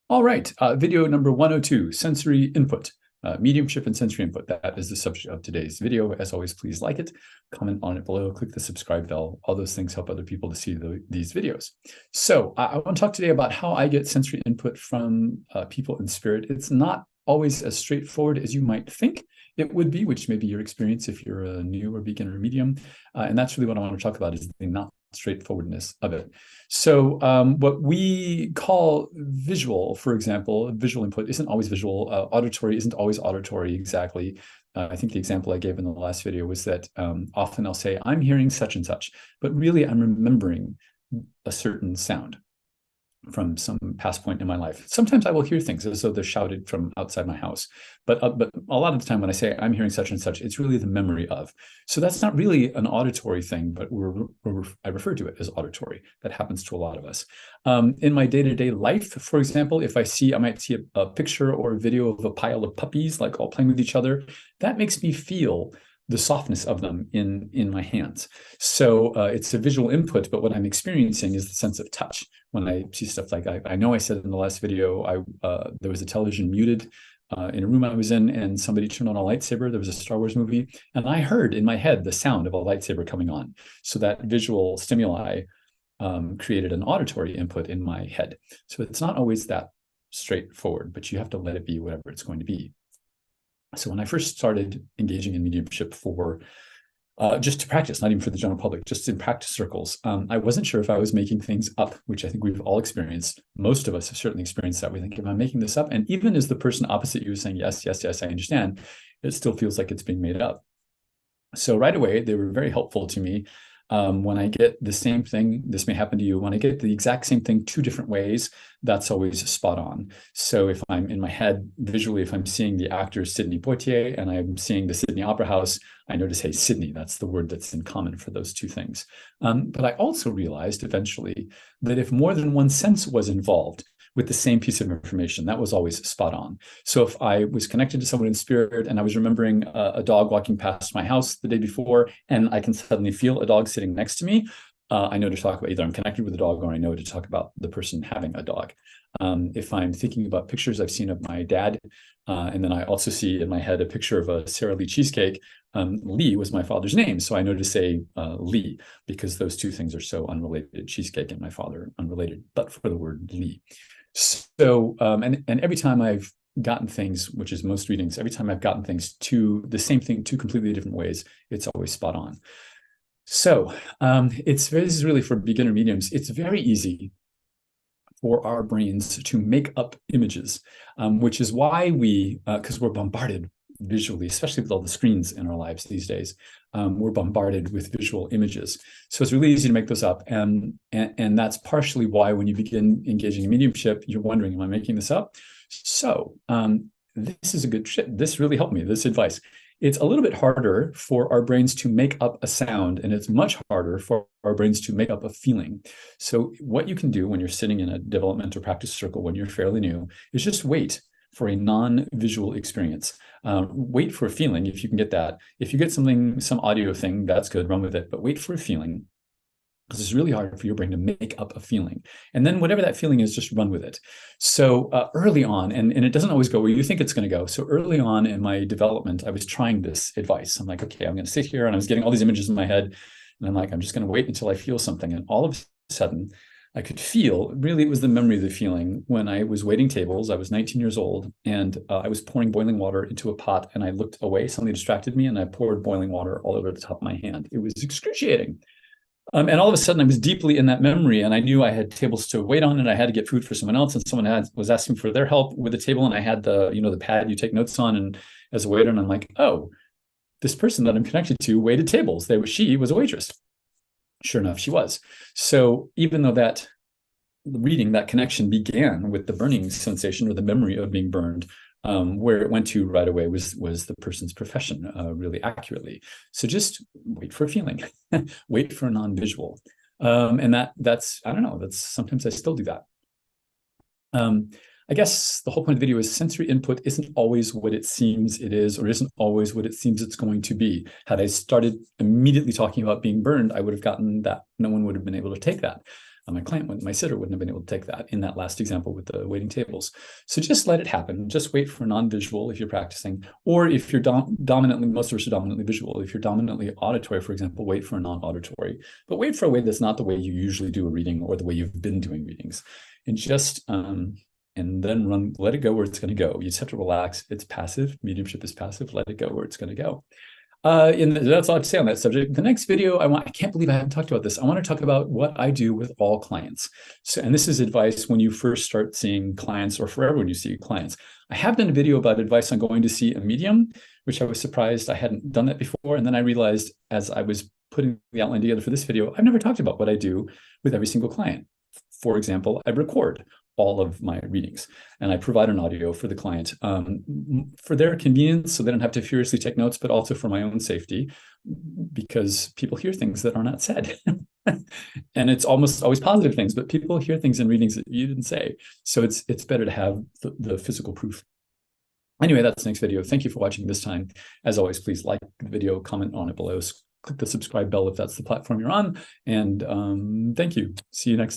All right, video number 102, sensory input, mediumship and sensory input. That is the subject of today's video. As always, please like it, comment on it below, click the subscribe bell. All those things help other people to see these videos. So I want to talk today about how I get sensory input from people in spirit. It's not always as straightforward as you might think it would be, which may be your experience if you're a new or beginner medium. And that's really what I want to talk about, is the not straightforwardness of it. So what we call visual, for example, visual input isn't always visual. Auditory isn't always auditory exactly. I think the example I gave in the last video was that often I'll say, I'm hearing such and such, but really I'm remembering a certain sound from some past point in my life. Sometimes I will hear things as though they're shouted from outside my house, but a lot of the time when I say I'm hearing such and such, it's really the memory of. So that's not really an auditory thing, but I refer to it as auditory. That happens to a lot of us. In my day-to-day life, for example, if I might see a picture or a video of a pile of puppies, like all playing with each other, that makes me feel the softness of them in my hands. So it's a visual input, but what I'm experiencing is the sense of touch. When I see stuff like, I know I said in the last video, there was a television muted in a room I was in, and somebody turned on a lightsaber. There was a Star Wars movie, and I heard in my head the sound of a lightsaber coming on. So that visual stimuli created an auditory input in my head. So it's not always that straightforward, but you have to let it be whatever it's going to be. So when I first started engaging in mediumship for just to practice, not even for the general public, just in practice circles, I wasn't sure if I was making things up, which I think we've all experienced. Most of us have certainly experienced that. We think, am I making this up? And even as the person opposite you is saying, yes, yes, yes, I understand, it still feels like it's being made up. So right away, they were very helpful to me. When I get the same thing, this may happen to you, when I get the exact same thing two different ways, that's always spot on. So if I'm in my head visually, if I'm seeing the actor Sidney Poitier and I'm seeing the Sydney Opera House, I know to say Sydney. That's the word that's in common for those two things. But I also realized eventually that if more than one sense was involved with the same piece of information, that was always spot on. So if I was connected to someone in spirit and I was remembering a dog walking past my house the day before, and I can suddenly feel a dog sitting next to me, I know to talk about either I'm connected with a dog or I know to talk about the person having a dog. If I'm thinking about pictures I've seen of my dad, and then I also see in my head a picture of a Sara Lee cheesecake, Lee was my father's name. So I know to say Lee, because those two things are so unrelated, cheesecake and my father unrelated, but for the word Lee. So, and every time I've gotten things, which is most readings, every time I've gotten things to the same thing, two completely different ways, it's always spot on. So this is really for beginner mediums. It's very easy for our brains to make up images, which is why because we're bombarded visually, especially with all the screens in our lives these days, we're bombarded with visual images. So it's really easy to make those up. And that's partially why when you begin engaging in mediumship, you're wondering, am I making this up? So this is a good shit. This really helped me, this advice. It's a little bit harder for our brains to make up a sound, and it's much harder for our brains to make up a feeling. So what you can do when you're sitting in a developmental practice circle, when you're fairly new, is just wait for a non-visual experience. Wait for a feeling if you can get that. If you get something, some audio thing, that's good, run with it, but wait for a feeling, because it's really hard for your brain to make up a feeling. And then whatever that feeling is, just run with it. So early on, and it doesn't always go where you think it's going to go. So early on in my development, I was trying this advice. I'm like, okay, I'm going to sit here, and I was getting all these images in my head. And I'm like, I'm just going to wait until I feel something. And all of a sudden, I could feel, really, it was the memory of the feeling when I was waiting tables. I was 19 years old, and I was pouring boiling water into a pot, and I looked away. Something distracted me, and I poured boiling water all over the top of my hand. It was excruciating. And all of a sudden, I was deeply in that memory, and I knew I had tables to wait on, and I had to get food for someone else, and someone was asking for their help with the table, and I had the pad you take notes on, and as a waiter, and I'm like, oh, this person that I'm connected to waited tables. She was a waitress. Sure enough, she was. So even though that reading, that connection began with the burning sensation or the memory of being burned, where it went to right away was the person's profession, really accurately. So just wait for a feeling, wait for a non-visual. And that's, I don't know, that's sometimes I still do that. I guess the whole point of the video is sensory input isn't always what it seems it is, or isn't always what it seems it's going to be. Had I started immediately talking about being burned, I would have gotten that. No one would have been able to take that. my sitter wouldn't have been able to take that in that last example with the waiting tables. So just let it happen. Just wait for non-visual if you're practicing, or if you're dominantly, most of us are dominantly visual. If you're dominantly auditory, for example, wait for a non-auditory, but wait for a way that's not the way you usually do a reading or the way you've been doing readings, and just and then let it go where it's going to go. You just have to relax. It's passive. Mediumship is passive. Let it go where it's going to go. That's all I have to say on that subject. The next video, I can't believe I haven't talked about this. I want to talk about what I do with all clients. So, and this is advice when you first start seeing clients, or forever when you see clients. I have done a video about advice on going to see a medium, which I was surprised I hadn't done that before. And then I realized as I was putting the outline together for this video, I've never talked about what I do with every single client. For example, I record all of my readings, and I provide an audio for the client for their convenience, so they don't have to furiously take notes, but also for my own safety, because people hear things that are not said. And it's almost always positive things, but people hear things in readings that you didn't say. So it's better to have the physical proof. Anyway, that's the next video. Thank you for watching this time. As always, please like the video, comment on it below, click the subscribe bell if that's the platform you're on, and thank you. See you next time.